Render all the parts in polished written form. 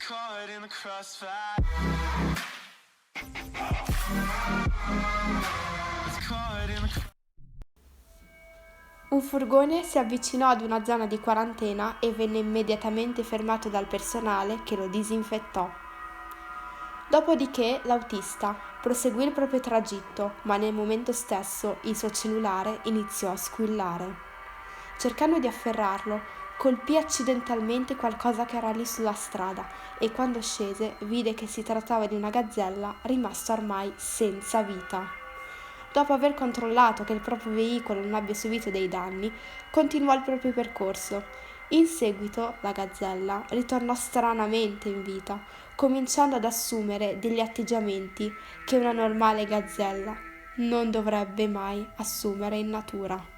caught in the crossfire. It's caught in the Un furgone si avvicinò ad una zona di quarantena e venne immediatamente fermato dal personale che lo disinfettò. Dopodiché l'autista proseguì il proprio tragitto, ma nel momento stesso il suo cellulare iniziò a squillare. Cercando di afferrarlo, colpì accidentalmente qualcosa che era lì sulla strada e quando scese vide che si trattava di una gazzella rimasta ormai senza vita. Dopo aver controllato che il proprio veicolo non abbia subito dei danni, continuò il proprio percorso. In seguito, la gazzella ritornò stranamente in vita, cominciando ad assumere degli atteggiamenti che una normale gazzella non dovrebbe mai assumere in natura.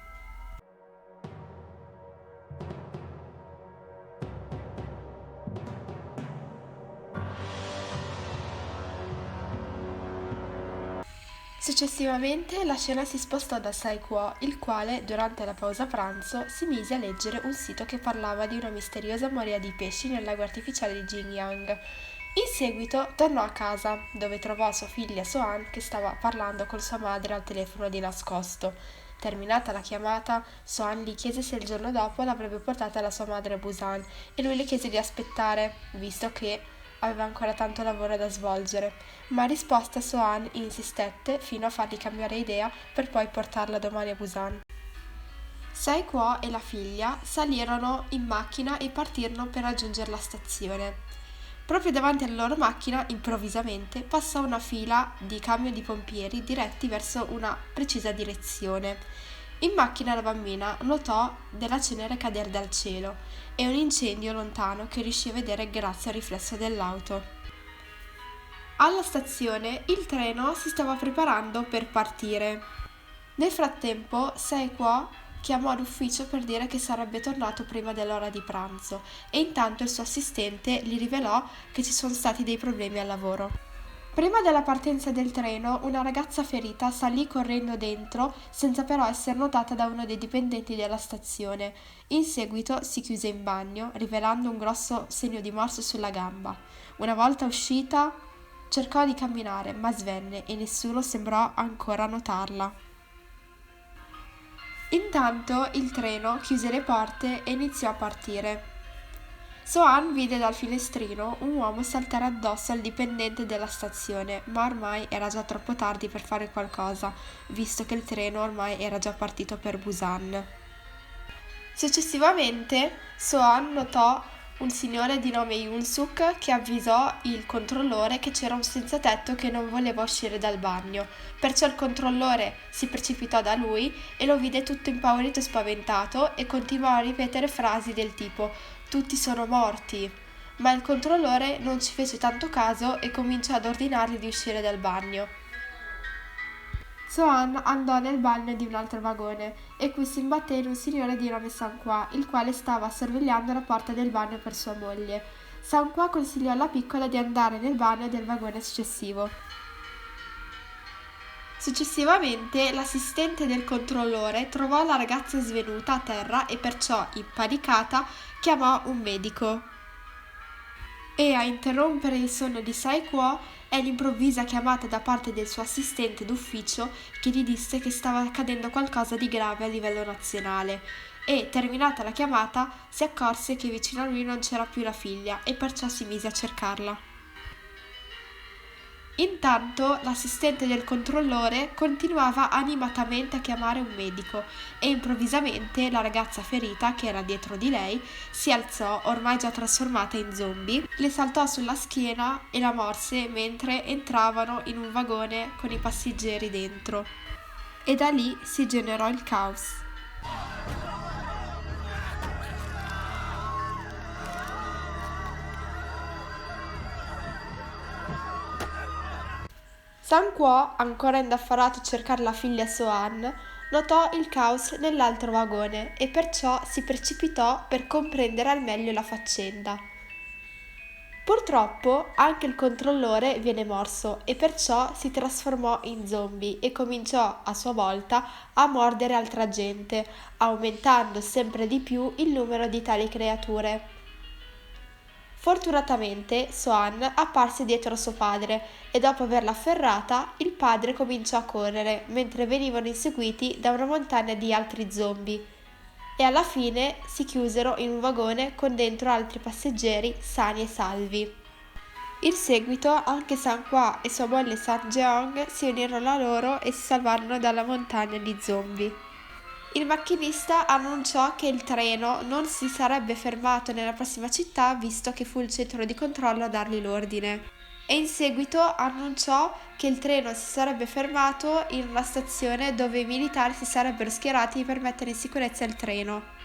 Successivamente la scena si spostò da Sai-Kuo, il quale, durante la pausa pranzo, si mise a leggere un sito che parlava di una misteriosa moria di pesci nel lago artificiale di Jingyang. In seguito tornò a casa, dove trovò sua figlia Sohan che stava parlando con sua madre al telefono di nascosto. Terminata la chiamata, Sohan gli chiese se il giorno dopo l'avrebbe portata la sua madre a Busan e lui le chiese di aspettare, visto che aveva ancora tanto lavoro da svolgere, ma a risposta Sohan insistette fino a fargli cambiare idea per poi portarla domani a Busan. Sai-Kuo e la figlia salirono in macchina e partirono per raggiungere la stazione. Proprio davanti alla loro macchina, improvvisamente, passò una fila di camion di pompieri diretti verso una precisa direzione. In macchina la bambina notò della cenere cadere dal cielo e un incendio lontano che riuscì a vedere grazie al riflesso dell'auto. Alla stazione il treno si stava preparando per partire. Nel frattempo, Sei-Kuo chiamò l'ufficio per dire che sarebbe tornato prima dell'ora di pranzo e intanto il suo assistente gli rivelò che ci sono stati dei problemi al lavoro. Prima della partenza del treno, una ragazza ferita salì correndo dentro senza però essere notata da uno dei dipendenti della stazione. In seguito si chiuse in bagno, rivelando un grosso segno di morso sulla gamba. Una volta uscita, cercò di camminare, ma svenne e nessuno sembrò ancora notarla. Intanto il treno chiuse le porte e iniziò a partire. Sohan vide dal finestrino un uomo saltare addosso al dipendente della stazione, ma ormai era già troppo tardi per fare qualcosa, visto che il treno ormai era già partito per Busan. Successivamente, Sohan notò un signore di nome Yoon-suk che avvisò il controllore che c'era un senzatetto che non voleva uscire dal bagno. Perciò il controllore si precipitò da lui e lo vide tutto impaurito e spaventato e continuò a ripetere frasi del tipo «Tutti sono morti». Ma il controllore non ci fece tanto caso e cominciò ad ordinargli di uscire dal bagno. Sohan andò nel bagno di un altro vagone e qui si imbatté in un signore di nome Sang-Kwa, il quale stava sorvegliando la porta del bagno per sua moglie. Sang-Kwa consigliò alla piccola di andare nel bagno del vagone successivo. Successivamente l'assistente del controllore trovò la ragazza svenuta a terra e perciò, impanicata, chiamò un medico. E a interrompere il sonno di Sai-Kuo è l'improvvisa chiamata da parte del suo assistente d'ufficio che gli disse che stava accadendo qualcosa di grave a livello nazionale e, terminata la chiamata, si accorse che vicino a lui non c'era più la figlia e perciò si mise a cercarla. Intanto l'assistente del controllore continuava animatamente a chiamare un medico e improvvisamente la ragazza ferita, che era dietro di lei, si alzò, ormai già trasformata in zombie, le saltò sulla schiena e la morse mentre entravano in un vagone con i passeggeri dentro. E da lì si generò il caos. Sang-Kuo, ancora indaffarato a cercare la figlia Sohan, notò il caos nell'altro vagone e perciò si precipitò per comprendere al meglio la faccenda. Purtroppo anche il controllore viene morso e perciò si trasformò in zombie e cominciò a sua volta a mordere altra gente, aumentando sempre di più il numero di tali creature. Fortunatamente Sohan apparse dietro suo padre e dopo averla afferrata, il padre cominciò a correre mentre venivano inseguiti da una montagna di altri zombie e alla fine si chiusero in un vagone con dentro altri passeggeri sani e salvi. In seguito anche Sang-Hwa e sua moglie Sang-Jeong si unirono a loro e si salvarono dalla montagna di zombie. Il macchinista annunciò che il treno non si sarebbe fermato nella prossima città visto che fu il centro di controllo a dargli l'ordine e in seguito annunciò che il treno si sarebbe fermato in una stazione dove i militari si sarebbero schierati per mettere in sicurezza il treno.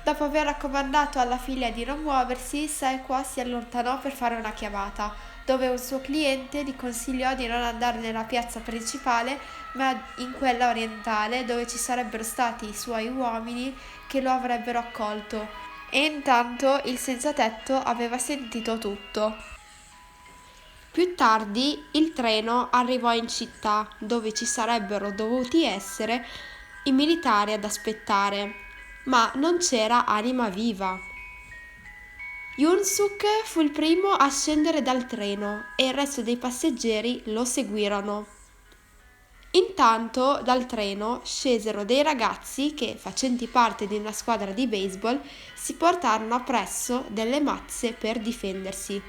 Dopo aver raccomandato alla figlia di non muoversi, Saekwa si allontanò per fare una chiamata, dove un suo cliente gli consigliò di non andare nella piazza principale, ma in quella orientale, dove ci sarebbero stati i suoi uomini che lo avrebbero accolto. E intanto il senzatetto aveva sentito tutto. Più tardi il treno arrivò in città, dove ci sarebbero dovuti essere i militari ad aspettare, ma non c'era anima viva. Yoon-suk fu il primo a scendere dal treno e il resto dei passeggeri lo seguirono. Intanto dal treno scesero dei ragazzi che, facenti parte di una squadra di baseball, si portarono appresso delle mazze per difendersi.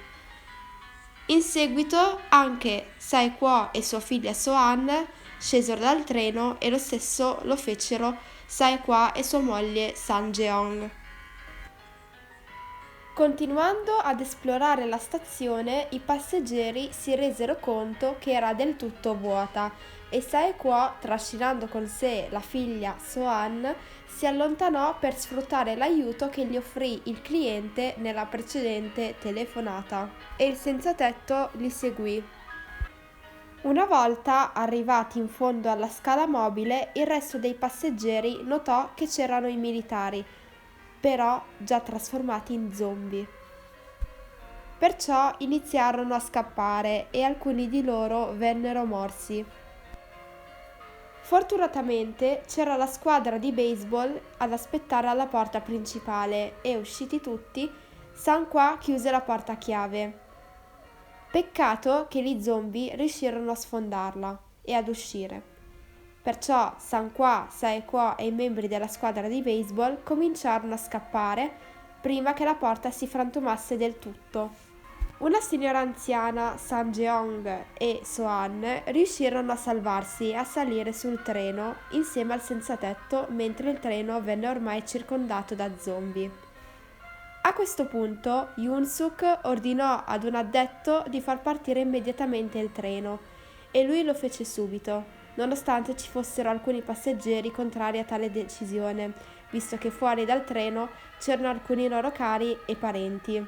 In seguito anche Sae-Kwo e sua figlia So-han scesero dal treno e lo stesso lo fecero Sae-Kwa e sua moglie Sang-Jeong. Continuando ad esplorare la stazione, i passeggeri si resero conto che era del tutto vuota e Sae-Kwa, trascinando con sé la figlia So-han, si allontanò per sfruttare l'aiuto che gli offrì il cliente nella precedente telefonata e il senzatetto li seguì. Una volta arrivati in fondo alla scala mobile, il resto dei passeggeri notò che c'erano i militari, però già trasformati in zombie. Perciò iniziarono a scappare e alcuni di loro vennero morsi. Fortunatamente c'era la squadra di baseball ad aspettare alla porta principale e, usciti tutti, Sang-Hwa chiuse la porta a chiave. Peccato che gli zombie riuscirono a sfondarla e ad uscire. Perciò Sang-Hwa, Sae-Kwo e i membri della squadra di baseball cominciarono a scappare prima che la porta si frantumasse del tutto. Una signora anziana, Sang-Jeong e So-han riuscirono a salvarsi e a salire sul treno insieme al senzatetto mentre il treno venne ormai circondato da zombie. A questo punto Yoon-suk ordinò ad un addetto di far partire immediatamente il treno e lui lo fece subito, nonostante ci fossero alcuni passeggeri contrari a tale decisione, visto che fuori dal treno c'erano alcuni loro cari e parenti.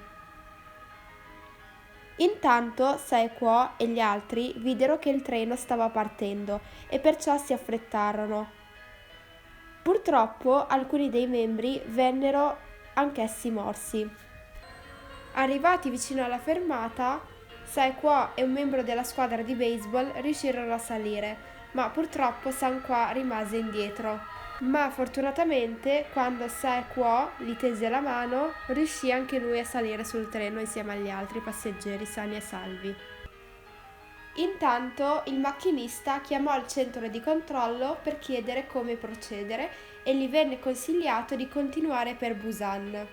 Intanto Sae-Kwo e gli altri videro che il treno stava partendo e perciò si affrettarono. Purtroppo alcuni dei membri vennero anch'essi morsi. Arrivati vicino alla fermata, Sae-Kwo e un membro della squadra di baseball riuscirono a salire, ma purtroppo Sang-Hwa rimase indietro. Ma fortunatamente, quando Sae-Kwo gli tese la mano, riuscì anche lui a salire sul treno insieme agli altri passeggeri sani e salvi. Intanto il macchinista chiamò il centro di controllo per chiedere come procedere e gli venne consigliato di continuare per Busan.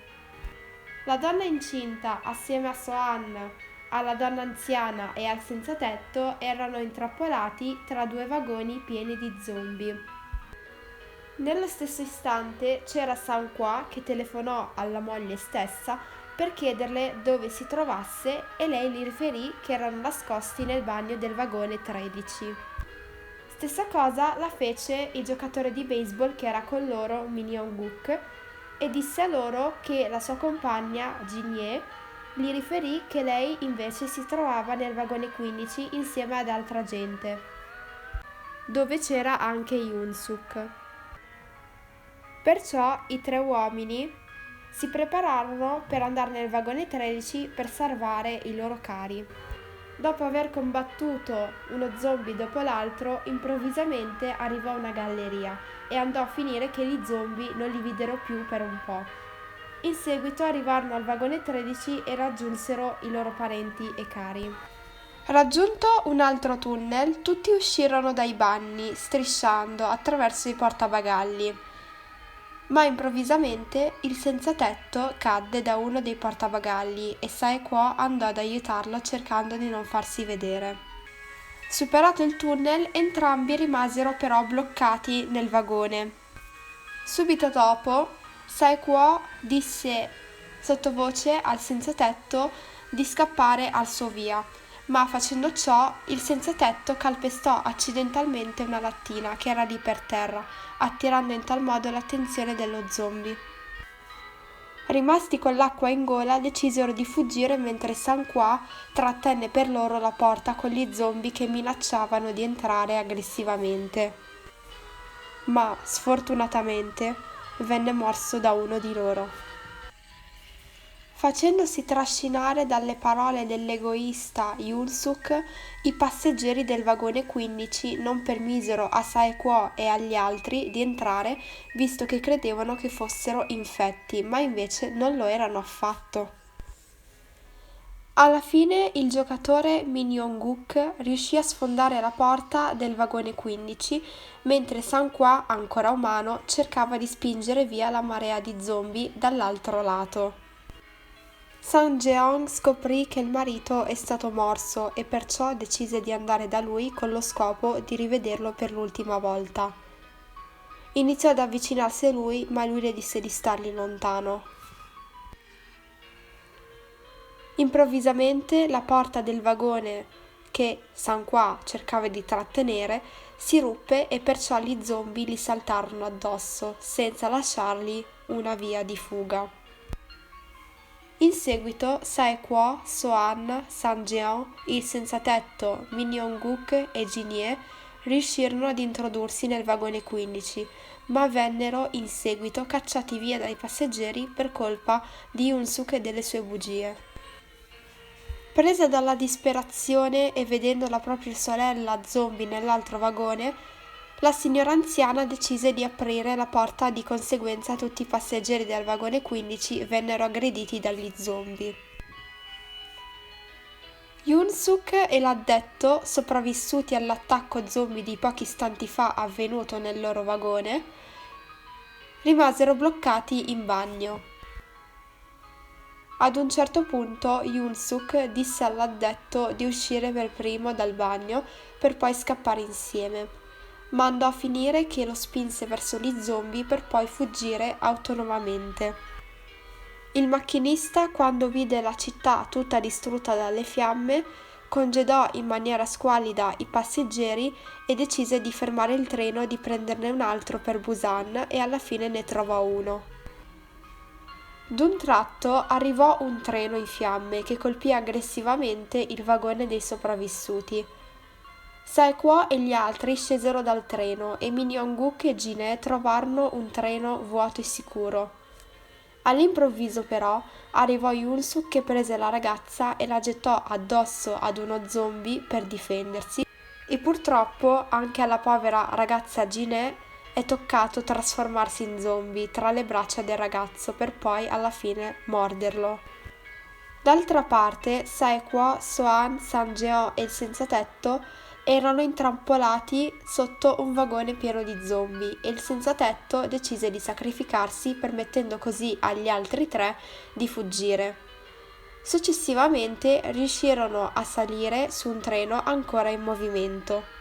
La donna incinta, assieme a So-han, alla donna anziana e al senzatetto, erano intrappolati tra due vagoni pieni di zombie. Nello stesso istante c'era Sang-Hwa che telefonò alla moglie stessa per chiederle dove si trovasse e lei gli riferì che erano nascosti nel bagno del vagone 13. Stessa cosa la fece il giocatore di baseball che era con loro, Min Young-guk, e disse a loro che la sua compagna, Jin-Ye, gli riferì che lei invece si trovava nel vagone 15 insieme ad altra gente, dove c'era anche Yoon-suk. Perciò i tre uomini si prepararono per andare nel vagone 13 per salvare i loro cari. Dopo aver combattuto uno zombie dopo l'altro, improvvisamente arrivò una galleria e andò a finire che gli zombie non li videro più per un po'. In seguito arrivarono al vagone 13 e raggiunsero i loro parenti e cari. Raggiunto un altro tunnel, tutti uscirono dai bagni, strisciando attraverso i portabagagli. Ma improvvisamente il senzatetto cadde da uno dei portabagagli e Saequo andò ad aiutarlo cercando di non farsi vedere. Superato il tunnel, entrambi rimasero però bloccati nel vagone. Subito dopo, Saequo disse sottovoce al senzatetto di scappare al suo via, ma facendo ciò il senzatetto calpestò accidentalmente una lattina che era lì per terra, attirando in tal modo l'attenzione dello zombie. Rimasti con l'acqua in gola, decisero di fuggire mentre Sanqua trattenne per loro la porta con gli zombie che minacciavano di entrare aggressivamente. Ma, sfortunatamente, venne morso da uno di loro. Facendosi trascinare dalle parole dell'egoista Yoon-suk, i passeggeri del vagone 15 non permisero a Saequo e agli altri di entrare, visto che credevano che fossero infetti, ma invece non lo erano affatto. Alla fine il giocatore Min Young-guk riuscì a sfondare la porta del vagone 15, mentre Sanqua, ancora umano, cercava di spingere via la marea di zombie dall'altro lato. Sang Jeong scoprì che il marito è stato morso e perciò decise di andare da lui con lo scopo di rivederlo per l'ultima volta. Iniziò ad avvicinarsi a lui, ma lui le disse di stargli lontano. Improvvisamente la porta del vagone che Sanqua cercava di trattenere si ruppe e perciò gli zombie gli saltarono addosso, senza lasciargli una via di fuga. In seguito Saequo, Sohan, Sang-jeon, il senzatetto, Min Young-guk e Jin-hye riuscirono ad introdursi nel vagone 15, ma vennero in seguito cacciati via dai passeggeri per colpa di Yoon-suk e delle sue bugie. Presa dalla disperazione e vedendo la propria sorella zombie nell'altro vagone, la signora anziana decise di aprire la porta, di conseguenza tutti i passeggeri del vagone 15 vennero aggrediti dagli zombie. Yoon-suk e l'addetto, sopravvissuti all'attacco zombie di pochi istanti fa avvenuto nel loro vagone, rimasero bloccati in bagno. Ad un certo punto Yoon-suk disse all'addetto di uscire per primo dal bagno per poi scappare insieme, ma andò a finire che lo spinse verso gli zombie per poi fuggire autonomamente. Il macchinista, quando vide la città tutta distrutta dalle fiamme, congedò in maniera squallida i passeggeri e decise di fermare il treno e di prenderne un altro per Busan e alla fine ne trovò uno. D'un tratto arrivò un treno in fiamme che colpì aggressivamente il vagone dei sopravvissuti. Saequo e gli altri scesero dal treno e Min Young-guk e Jin-hye trovarono un treno vuoto e sicuro. All'improvviso però arrivò Yoon-suk che prese la ragazza e la gettò addosso ad uno zombie per difendersi e purtroppo anche alla povera ragazza Jin-hye è toccato trasformarsi in zombie tra le braccia del ragazzo per poi alla fine morderlo. D'altra parte Saequo, Sohan, Sang-jeon e il senzatetto erano intrappolati sotto un vagone pieno di zombie e il senzatetto decise di sacrificarsi permettendo così agli altri tre di fuggire. Successivamente riuscirono a salire su un treno ancora in movimento.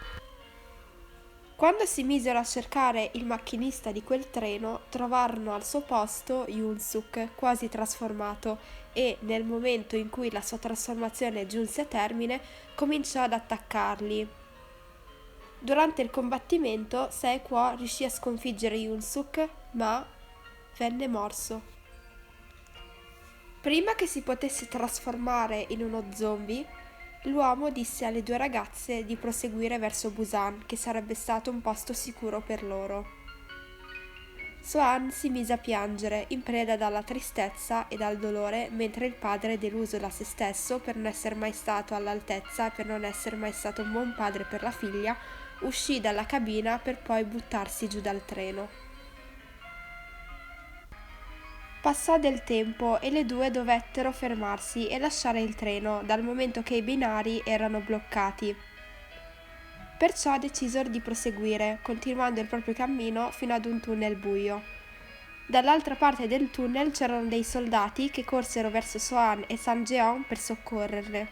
Quando si misero a cercare il macchinista di quel treno, trovarono al suo posto Yoon-suk quasi trasformato e, nel momento in cui la sua trasformazione giunse a termine, cominciò ad attaccarli. Durante il combattimento, Saequo riuscì a sconfiggere Yoon-suk, ma venne morso. Prima che si potesse trasformare in uno zombie, l'uomo disse alle due ragazze di proseguire verso Busan, che sarebbe stato un posto sicuro per loro. Sohan si mise a piangere, in preda dalla tristezza e dal dolore, mentre il padre, deluso da se stesso per non essere mai stato all'altezza e per non essere mai stato un buon padre per la figlia, uscì dalla cabina per poi buttarsi giù dal treno. Passò del tempo e le due dovettero fermarsi e lasciare il treno, dal momento che i binari erano bloccati. Perciò decisero di proseguire, continuando il proprio cammino fino ad un tunnel buio. Dall'altra parte del tunnel c'erano dei soldati che corsero verso Soan e Sanjeon per soccorrerle.